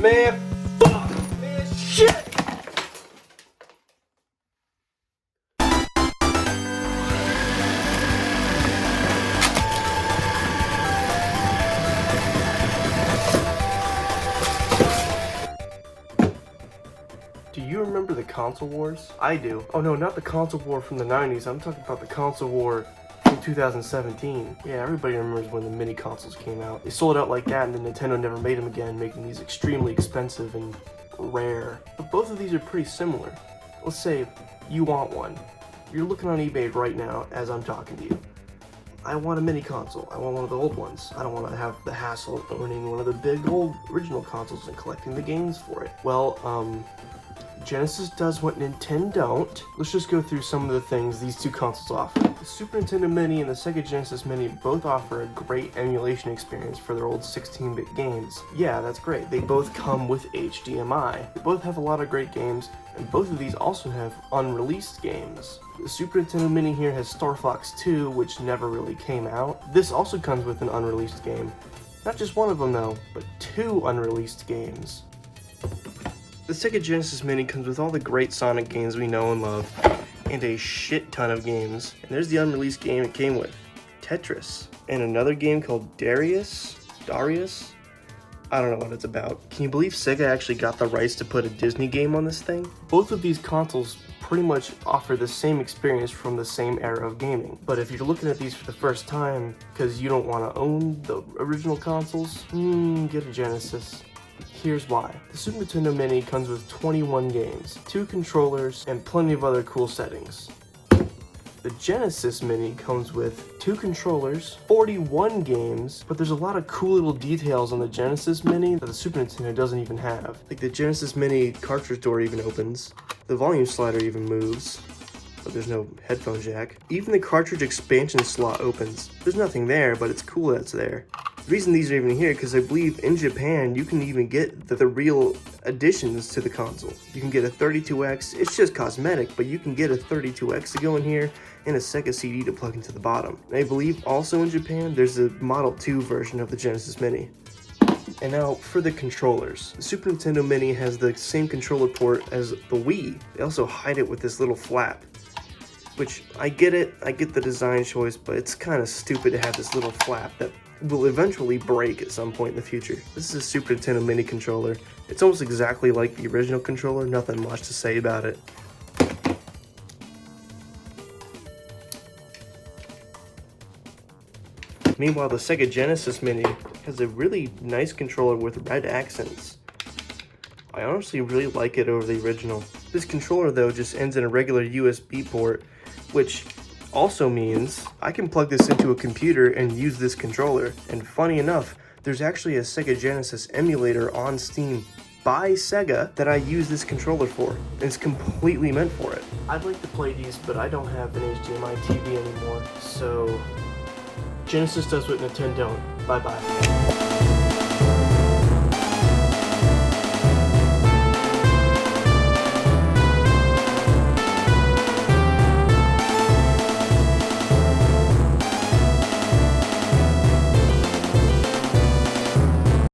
Man, fuck, man, shit! Do you remember the console wars? I do. Oh no, not the console war from the 90s. I'm talking about the console war from 2017. Yeah, everybody remembers when the mini consoles came out. They sold out like that and then Nintendo never made them again, making these extremely expensive and rare. But both of these are pretty similar. Let's say you want one. You're looking on eBay right now as I'm talking to you. I want a mini console. I want one of the old ones. I don't want to have the hassle of owning one of the big old original consoles and collecting the games for it. Well, Genesis does what Nintendo don't. Let's just go through some of the things these two consoles offer. The Super Nintendo Mini and the Sega Genesis Mini both offer a great emulation experience for their old 16-bit games. Yeah, that's great. They both come with HDMI. They both have a lot of great games, and both of these also have unreleased games. The Super Nintendo Mini here has Star Fox 2, which never really came out. This also comes with an unreleased game. Not just one of them though, but 2 unreleased games. The Sega Genesis Mini comes with all the great Sonic games we know and love, and a shit ton of games. And there's the unreleased game it came with, Tetris. And another game called Darius? I don't know what it's about. Can you believe Sega actually got the rights to put a Disney game on this thing? Both of these consoles pretty much offer the same experience from the same era of gaming. But if you're looking at these for the first time because you don't want to own the original consoles, get a Genesis. Here's why. The Super Nintendo Mini comes with 21 games, 2 controllers, and plenty of other cool settings. The Genesis Mini comes with 2 controllers, 41 games, but there's a lot of cool little details on the Genesis Mini that the Super Nintendo doesn't even have. Like the Genesis Mini cartridge door even opens, the volume slider even moves, but there's no headphone jack. Even the cartridge expansion slot opens. There's nothing there, but it's cool that it's there. The reason these are even here because I believe in Japan you can even get the real additions to the console. You can get a 32X, it's just cosmetic, but you can get a 32X to go in here and a Sega CD to plug into the bottom. And I believe also in Japan there's a Model 2 version of the Genesis Mini. And now for the controllers. The Super Nintendo Mini has the same controller port as the Wii. They also hide it with this little flap. Which, I get it, I get the design choice, but it's kind of stupid to have this little flap that will eventually break at some point in the future. This is a Super Nintendo Mini controller. It's almost exactly like the original controller, nothing much to say about it. Meanwhile, the Sega Genesis Mini has a really nice controller with red accents. I honestly really like it over the original. This controller though just ends in a regular USB port, which also means I can plug this into a computer and use this controller. And funny enough, there's actually a Sega Genesis emulator on Steam by Sega that I use this controller for. And it's completely meant for it. I'd like to play these, but I don't have an HDMI TV anymore. So Genesis does what Nintendo don't. Bye bye.